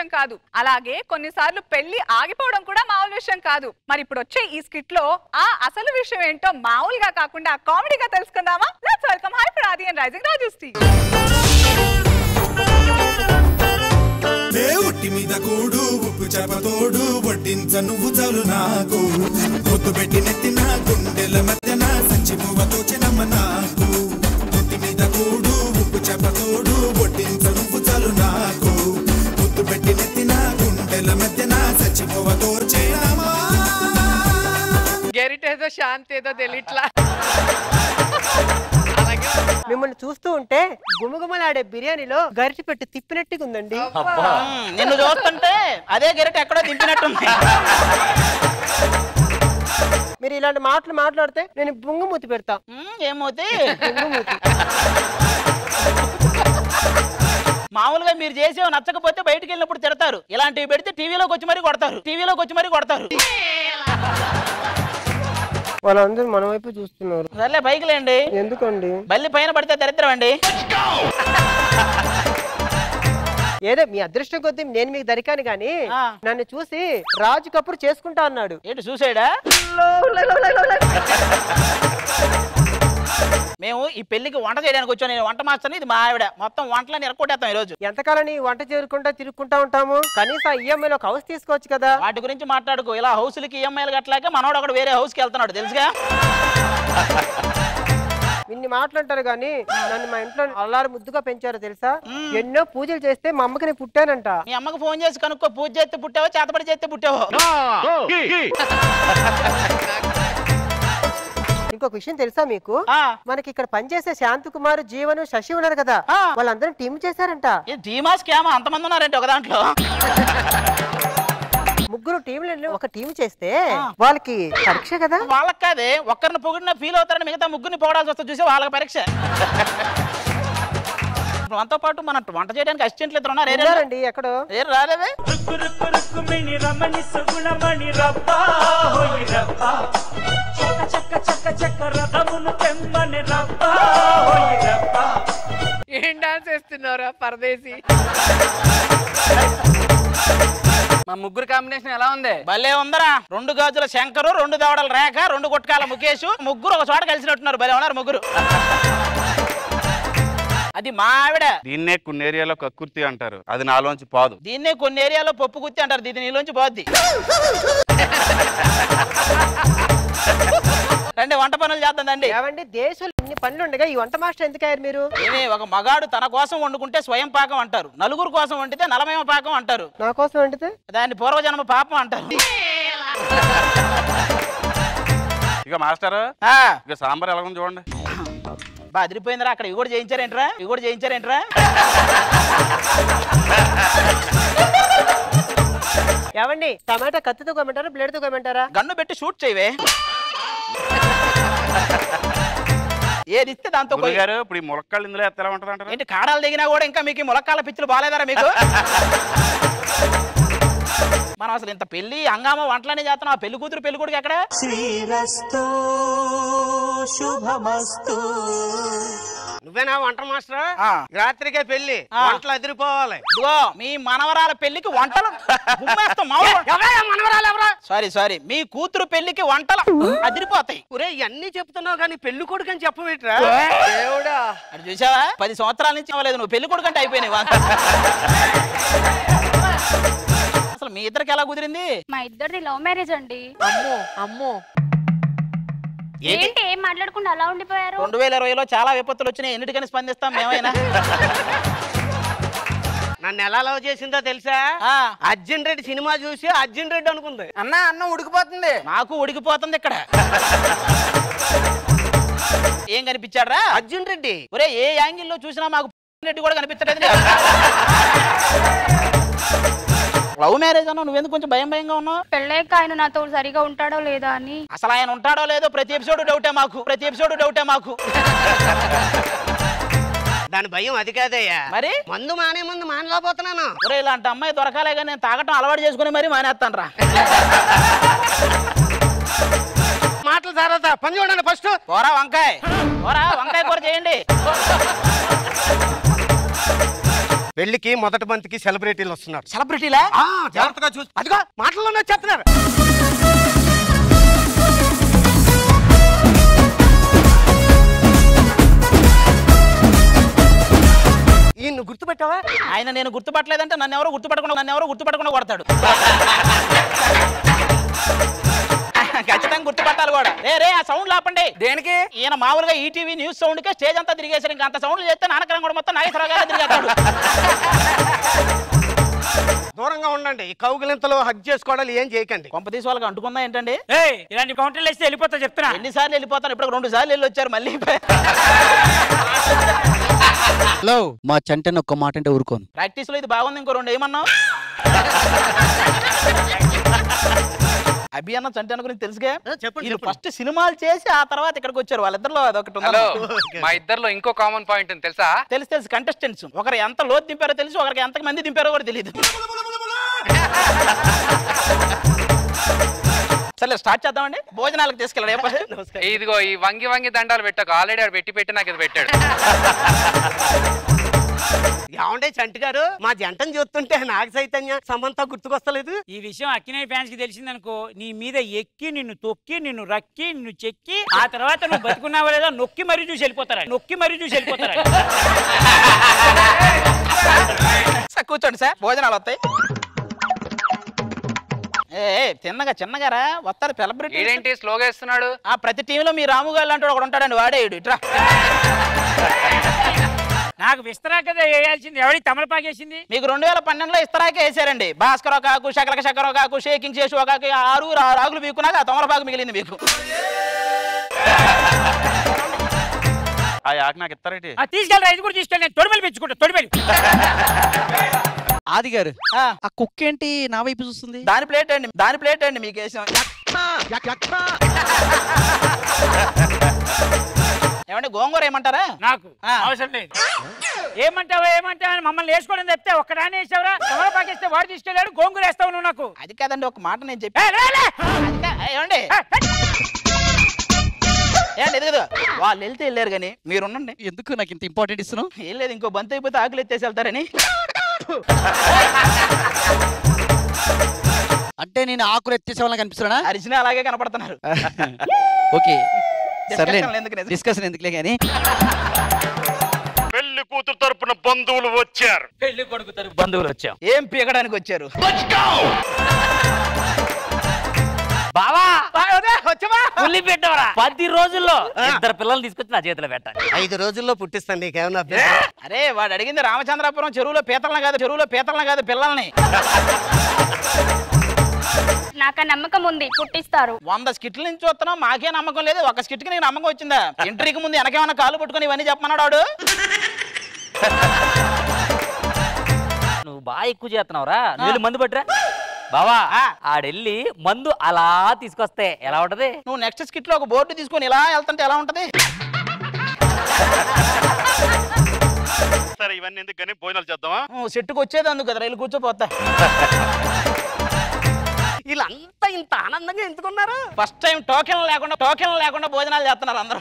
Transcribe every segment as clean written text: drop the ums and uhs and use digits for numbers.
విషయం కాదు. అలాగే కొన్నిసార్లు పెళ్లి ఆగిపోవడం కూడా మామూలు విషయం కాదు. మరి ఇప్పుడు వచ్చే ఈ స్కిట్ లో ఆ అసలు విషయం ఏంటో మామూలుగా కాకుండా కామెడీగా తెలుసుకుందామా? లెట్స్ వెల్కమ్ హైపర్ ఆది అండ్ రైజింగ్ రాజుశ్రీ. ఒట్టి మీద కూడు ఉప్పు చేపతోడు వడ్డించ నువ్వు చాలు నాకు పొద్దు పెట్టి నెత్తిన గుండెల మధ్యన సంచి పువ్వతో చిన్నమ్మ నాకు ఒట్టి మీద కూడు ఉప్పు చేపతోడు వడ్డించ నువ్వు చాలు నాకు పొద్దు పెట్టి నెత్తిన గుండెల మధ్యన సంచి పువ్వతో చిన్నమ్మ. గెరిటేదో శాంతి ఏదో తెలియట్లా. మిమ్మల్ని చూస్తూ ఉంటే గుమగుమలాడే బిర్యానీలో గరిటె పెట్టి తిప్పినట్టుగా ఉందండి. నిన్ను చూస్తుంటే అదే గరిటె ఎక్కడో దింపినట్టుంది. మీరు ఇలాంటి మాటలు మాట్లాడితే నేను బుంగమూతి పెడతా. ఏమవుతే బుంగమూతి. మామూలుగా మీరు చేసే నచ్చకపోతే బయటికి వెళ్ళినప్పుడు తిడతారు. ఇలాంటివి పెడితే టీవీలోకి వచ్చి మరీ కొడతారు. వాళ్ళందరూ మన వైపు చూస్తున్నారు. సర్లే బైక్లేండి. ఎందుకండి? బల్లి పైన పడితే దరిద్రం అండి. ఏదో మీ అదృష్టం కొద్దీ నేను మీకు దొరికాను గాని నన్ను చూసి రాజు కపూర్ చేసుకుంటా అన్నాడు. ఏంటి చూసాడా? మేము ఈ పెళ్లికి వంట చేయడానికి వచ్చాను. నేను వంట మాస్టర్ని, ఇది మా ఆవిడ. మొత్తం వంటలని ఎరకొట్టేస్తాం ఈ రోజు. ఎంతకాలం నీ వంట చేరుకుంటా తిరుగుకుంటా ఉంటాము. కనీసం ఈఎంఐలో ఒక హౌస్ తీసుకోవచ్చు కదా. వాటి గురించి మాట్లాడుకో. ఇలా హౌస్లకి ఈఎంఐలు గట్లాగే మనోడు ఒకడు వేరే హౌస్ కి వెళ్తున్నాడు తెలుసుగా. ఇన్ని మాట్లాంటారు గాని నన్ను మా ఇంట్లో అల్లారు ముద్దుగా పెంచారు తెలుసా. ఎన్నో పూజలు చేస్తే మా అమ్మకి నేను పుట్టానంట. మీ అమ్మకి ఫోన్ చేసి కనుక్కో. పూజ చేస్తే పుట్టావో, చేతపడి చేస్తే పుట్టావో. ఇంకొక విషయం తెలుసా మీకు? మనకి ఇక్కడ పనిచేసే శాంతి కుమార్, జీవను, శశి ఉన్నారు కదా, వాళ్ళందరూ టీమ్ చేశారంట. టీమా స్కామా? అంతమంది ఉన్నారంటే ఒక దాంట్లో. ముగ్గురు టీంలను ఒక టీం చేస్తే వాళ్ళకి పరీక్ష కదా. వాళ్ళకి కాదే, ఒక్కరిని పొగిడిన ఫీల్ అవుతారని మిగతా ముగ్గురిని పొగడాల్సి వస్తుంది చూసే వాళ్ళకి పరీక్ష. మనతో పాటు మన వంట చేయడానికి అసిస్టెంట్లు ఇద్దరు ఉన్నారండి. ఎక్కడో రాలేదే. ఏం డాన్స్ వేస్తున్నారా పరదేశీ? మా ముగ్గురు కాంబినేషన్ ఎలా ఉంది? భలే ఉందరా. 2 గాజుల శంకరు, 2 దవడల రేఖ, 2 గుట్కాల ముఖేష్, ముగ్గురు ఒక చోట కలిసినట్టున్నారు. భలే ఉన్నారు ముగ్గురు. అది మా ఆవిడ. దీన్నే కొన్ని ఏరియాలో కక్కుర్తి అంటారు. అది నాలోంచి పోదు. దీన్నే కొన్ని ఏరియాలో పప్పు గుత్తి అంటారు. ఇది నీలోంచి పోద్ది. రండి వంట పనులు చేద్దాండి. ఏమండి దేశంలో ఇన్ని పనులు ఉండగా ఈ వంట మాస్టర్ ఎందుకు అయ్యారు మీరు? ఒక మగాడు తన కోసం వండుకుంటే స్వయం పాకం అంటారు. నలుగురు కోసం వండితే నలమేమ పాకం అంటారు. నా కోసం వండితే దాన్ని పూర్వజన్మ పాపం అంటారు. ఇక మాస్టర్ ఇక సాంబార్ ఎలా ఉంది చూడండి. బా అదిరిపోయిందిరా. అక్కడ ఇవి కూడా చేయించారేంట్రా? ఏమండి టమాటా కత్తితో కొమ్మంటారా బ్లేడ్ తో కొమ్మంటారా? గన్ను పెట్టి షూట్ చేయవే. ఏది ఇస్తే దాంతో గారు ఇప్పుడు ఈ ములక్కాళ్ళు ఇందులో ఎలా ఉంటుంది అంటారు? ఏంటి కాడాలు దిగినా కూడా ఇంకా మీకు ములక్కాళ్ళ పిచ్చులు బాగాలేదారా మీకు? మనం అసలు ఇంత పెళ్లి హంగామా వంటలనే చేస్తున్నాం. ఆ పెళ్లి కూతురు పెళ్లి కొడుకు ఎక్కడ? శ్రీరస్తు శుభమస్తు. నువ్వేనా వంట మాస్టర్? రాత్రికే పెళ్లి, వంటలు అదిరిపోవాలి. ఇదిగో మీ మనవరాల పెళ్లికి వంటలు సారీ మీ కూతురు పెళ్లికి వంటలు అదిరిపోతాయి. ఇవన్నీ చెప్తున్నావు కానీ పెళ్లి కొడుకు అని చెప్పవేట్రా? దేవుడా, అది చూసావా? 10 సంవత్సరాల నుంచి అవ్వలేదు. నువ్వు పెళ్లి కొడుకు అంటే అయిపోయినాయి. అసలు మీ ఇద్దరికి ఎలా కుదిరింది? మా ఇద్దరిది లవ్ మ్యారేజ్ అండి. అమ్మో ఏంటి ఏం మాట్లాడకుండా అలా ఉండిపోయారు? 2020లో చాలా విపత్తులు వచ్చినాయి. ఎన్నిటికని స్పందిస్తాం మేమైనా. నన్ను ఎలా లవ్ చేసిందో తెలుసా? అర్జున్ రెడ్డి సినిమా చూసి అర్జున్ రెడ్డి అనుకుంది. అన్నం ఉడికిపోతుంది. నాకు ఉడికిపోతుంది ఇక్కడ. ఏం కనిపించాడ్రా? అర్జున్ రెడ్డి. ఒరే ఏ యాంగిల్లో చూసినా మాకు రెడ్డి కూడా కనిపించలేదు. లవ్ మ్యారేజ్ అన్నా నువ్వెందుకు కొంచెం భయంగా ఉన్నావు? పెళ్ళాక ఆయన నాతో సరిగా ఉంటాడో లేదా అని. అసలు ఆయన ఉంటాడో లేదో ప్రతి ఎపిసోడ్ డౌటే మాకు. దాని భయం అది కాదయ్యా. మరి మందు మానే ముందు మానలేకపోతున్నాను. ఒరే ఇలాంటి అమ్మాయి దొరకాలే కానీ నేను తాగటం అలవాటు చేసుకుని మరి మానేస్తాను రా. మాటలు తర్వాత పని చూడండి ఫస్ట్. పోరా వంకాయ కూర చేయండి. పెళ్లికి మొదటి బంతికి సెలబ్రిటీలు వస్తున్నారు. సెలబ్రిటీలా? జాగ్రత్తగా చూసి అదిగో మాటల్లోనే చెప్తున్నారు. ఈయన గుర్తుపెట్టావా? ఆయన నేను గుర్తుపట్టలేదంటే నన్ను ఎవరో గుర్తుపట్టకుండా కొడతాడు. ఖచ్చితంగా గుర్తుపట్టాలి కూడా. రే ఆ సౌండ్ ఆపండి. దేనికి? ఈయన మామూలుగా ఈటీవీ న్యూస్ సౌండ్ కే స్టేజ్ అంతా తిరిగేసారు. ఇంకా అంత సౌండ్ చేస్తే నానకరం కూడా మొత్తం నాగేశ్వరరావు తిరిగేస్తాడు. దూరంగా ఉండండి. ఈ కౌగిలింతలు హగ్ చేసుకోవడాలు ఏం చేయకండి. కొంపతీసి వాళ్ళకి అంటుకుందా ఏంటండి? ఇలాంటి కౌంటర్లు వేస్తే వెళ్ళిపోతా చెప్తున్నా. ఎన్నిసార్లు వెళ్ళిపోతాను? ఇప్పుడు 2 సార్లు వెళ్ళి వచ్చారు మళ్ళీ. హలో, మా చంటని ఒక్క మాట అంటే ఊరుకోను. ప్రాక్టీస్ లో ఇది బాగుంది, ఇంకో 2 ఏమన్నావు? అభి అన్న చంటన గురించి తెలుసుగా. చెప్పండి. ఫస్ట్ సినిమాలు చేసి ఆ తర్వాత ఇక్కడికి వచ్చారు. వాళ్ళిద్దరిలో అదొకటి ఉంది. మా ఇద్దరిలో ఇంకో కామన్ పాయింట్ ఉంది తెలుసా? తెలుసు కంటెస్టెంట్స్ ఒకరు ఎంత లోతు దింపారో తెలుసు, ఒకరికి ఎంత మంది దింపారో కూడా తెలియదు. సరే స్టార్ట్ చేద్దామండి. భోజనాలకు తీసుకెళ్ళాడు. ఇదిగో ఈ వంగి దండాలు పెట్టకు. ఆల్రెడీ ఆడు పెట్టి నాకు ఇది పెట్టాడు. ఏమంటే చంటి గారు, మా జంటను చూస్తుంటే నాగ చైతన్య సమంత గుర్తుకొస్తలేదు. ఈ విషయం అక్కినే ఫ్యాన్స్ కి తెలిసిందనుకో, నీ మీద ఎక్కి నిన్ను తొక్కి నిన్ను రక్కి నిన్ను చెక్కి ఆ తర్వాత నువ్వు బతుకున్నావా లేదా నొక్కి మరీ చూసి వెళ్ళిపోతారా. కూర్చోండి సార్, భోజనాలు వస్తాయి. చిన్నగారా వస్తారు సెలబ్రిటీ. ఏంటి స్లోగా ఇస్తున్నాడు? ప్రతి టీంలో మీ రాము గారు లాంటి ఒకడు ఉంటాడండి, వాడేయుడు. ఇట్రా నాకు విస్తరా కదా వేయాల్సింది, ఎవరి తమలపాకేసింది? మీకు 2012లో ఇస్తరాకే వేసారండి. భాస్కర్ కాకు, శకర కాకు, షేకింగ్ చేసి ఒక 6 రాగులు బీకున్నాక ఆ తమలపాకు మిగిలింది మీకు. ఆ యాక్ నాకు ఇస్తారేంటి? తీసుకెళ్ళి రైతు కూడా తీసుకెళ్ళి నేను తొడిమెలు పెంచుకుంటా. తొడిమెలు ఆది గారు, ఆ కుక్క ఏంటి నా వైపు చూస్తుంది? దాని ప్లేట్ అండి మీకు వేసాం. ఏమంటే గోంగూర ఏమంటారా? నాకు అవసరం లేదు. ఏమంటావా అని మమ్మల్ని వేసుకోవడం చెప్తే ఒక్కడానే వేసావురా. తమలపాకేస్తే వాడు తీసుకెళ్ళాడు, గోంగూర వేస్తావు నువ్వు నాకు. అది కాదండి, ఒక మాట నేను చెప్పి ఏమండి ఎదుగుదు వాళ్ళు వెళ్తే వెళ్ళారు కానీ మీరు ఉండండి. ఎందుకు నాకు ఇంత ఇంపార్టెంట్ ఇస్తున్నావు? ఏం లేదు, ఇంకో బంత్ అయిపోతే ఆకులు ఎత్తేసి వెళ్తారని. అంటే నేను ఆకులు ఎత్తేసే వాళ్ళకి కనిపిస్తున్నా? అరిచినా అలాగే కనపడుతున్నారు. ఓకే సర్లే, డిస్కషన్ ఎందుకులే కానీ. పెళ్లి కూతురు తరపున బంధువులు వచ్చారు. పెళ్లి కొడుకు తరపు బంధువులు వచ్చాం. ఏం పీకడానికి వచ్చారు? బావా ఉల్లి పెట్టవరా. 10 రోజుల్లో 2 పిల్లలు తీసుకొచ్చి నా చేతిలో పెట్టాలి. 5 రోజుల్లో పుట్టిస్తాను. నీకేమన్నా? అరే వాడు అడిగింది రామచంద్రాపురం చెరువులో పీతలను కాదు పిల్లల్ని. నాకు నమ్మకం ఉంది, పుట్టిస్తారు. 100 స్కిట్ల నుంచి చూస్తున్నాం, మాకే నమ్మకం లేదు. ఒక స్కిట్ కి నీకు నమ్మకం వచ్చిందా? ఎంట్రీకి ముందు వెనకేమన్నా కాలు పట్టుకుని ఇవన్నీ చెప్పమన్నాడు వాడు. నువ్వు బాగా ఎక్కువ చేస్తున్నావురా. నువ్వు మందు పట్టురా బావా. ఆడెళ్ళి మందు అలా తీసుకొస్తే ఎలా ఉంటది? నువ్వు నెక్స్ట్ స్కిట్ లో ఒక బోర్డు తీసుకొని ఇలా వెళ్తుంటే ఎలా ఉంటది? సరే ఇవన్నీ ఎందుకు కానీ భోజనాలు చేద్దామా? సెట్టుకు వచ్చేది అందుకు కదా, రైలు కూర్చోపోతా. వీళ్ళంతా ఇంత ఆనందంగా ఎందుకున్నారు? ఫస్ట్ టైం టోకెన్ లేకుండా భోజనాలు చేస్తున్నారు అందరూ.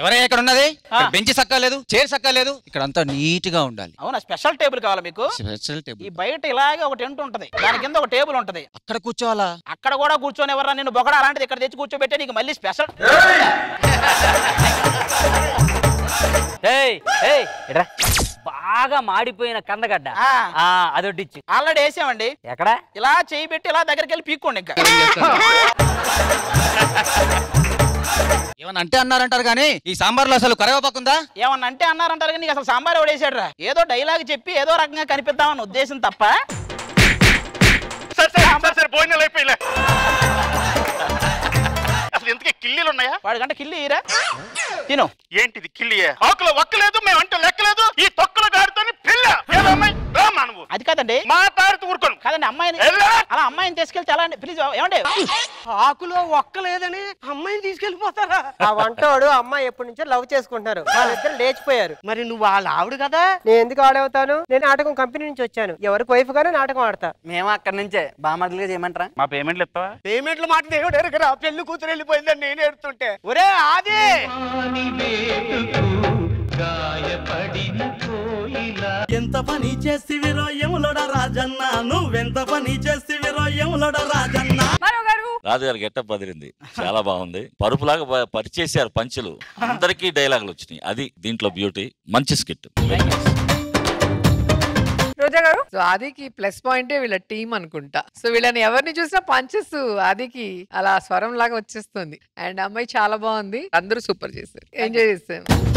ఎవరైనా ఇక్కడ ఉన్నది? బెంచ్ సక్కలేదు, చైర్ సక్కలేదు, ఇక్కడ అంతా నీట్ గా ఉండాలి. అవునా? స్పెషల్ టేబుల్ కావాలా మీకు? Special table. ఈ బయట ఇలాగే ఒక టెంట్ ఉంటది, దాని కింద ఒక టేబుల్ ఉంటది. అక్కడ కూర్చోవాలా? అక్కడ కూడా కూర్చొని ఎవరా నిన్ను బొగడ అలాంటిది ఇక్కడ తెచ్చి కూర్చోబెట్టే నీకు మళ్ళీ స్పెషల్. బాగా మాడిపోయిన కందగడ్డ అదొడ్డిచ్చు. ఆల్రెడీ వేసామండి. ఎక్కడ? ఇలా చేయి పెట్టి ఇలా దగ్గరికి వెళ్ళి పీక్కోండి. ఇంకా ఏమన్నా అంటే అన్నారంటారు కానీ ఈ సాంబార్లో అసలు కరివేపాకుందా? ఏమన్నా అంటే అన్నారంటారు కానీ అసలు సాంబార్ ఎవడేసాడు రా. ఏదో డైలాగ్ చెప్పి ఏదో రకంగా కనిపిద్దామని ఉద్దేశం తప్ప. సరే భోజనాలు అయిపోయిలే. అసలు ఎందుకే కిల్లీలు ఉన్నాయా? వాడికంటే కిల్లి ఇరా తిను. ఏంటిది కిల్లియే? ఆకులు ఒక్కలేదు, మేము అంటే లెక్కలేదు. ఈ తొక్కల గాడితోని పిల్ల నువ్వు. అది కాదండి, మాట్లాడుతూ ఊరుకోను కాదండి. అమ్మాయిని అలా అమ్మాయిని తీసుకెళ్తే ఎలా అండి? ప్లీజ్ ఏమండి? ఆకులో ఒక్కలేదని అమ్మాయిని తీసుకెళ్లిపోతారా? ఆ వంటోడు అమ్మాయి ఎప్పటి నుంచో లవ్ చేసుకుంటున్నారు. వాళ్ళిద్దరు లేచిపోయారు. మరి నువ్వు వాళ్ళ ఆవిడ కదా? నేను ఎందుకు ఆడవుతాను? నేను నాటకం కంపెనీ నుంచి వచ్చాను. ఎవరికి వైఫ్ గానే నాటకం ఆడతా. మేము అక్కడి నుంచే బామర్దులుగా చేయమంటారా? మా పేమెంట్లు ఇస్తావా? పేమెంట్లు మాట దేవుడు ఎరగరా. పెళ్లి కూతురు వెళ్ళిపోయిందని నేను ఎడుతుంటే ఒరే ఆది పని చేసివిరో యములోడ రాజన్న నువ్వెంత పని చేసివిరో యములోడ రాజన్న రాజుగారి గెట్టప్ అదిరింది చాలా బాగుంది పరుపులాగా పరిచేశారు పంచులు అందరికీ డైలాగులు వచ్చినాయి అది దీంట్లో బ్యూటీ మంచి స్కిట్ సో ఆదికి ప్లస్ పాయింటే వీళ్ళ టీం అనుకుంటా సో వీళ్ళని ఎవరిని చూసినా పంచెస్ ఆదికి అలా స్వరం లాగా వచ్చేస్తుంది అండ్ అమ్మాయి చాలా బాగుంది అందరూ సూపర్ చేశారు ఎంజాయ్ చేస్తాను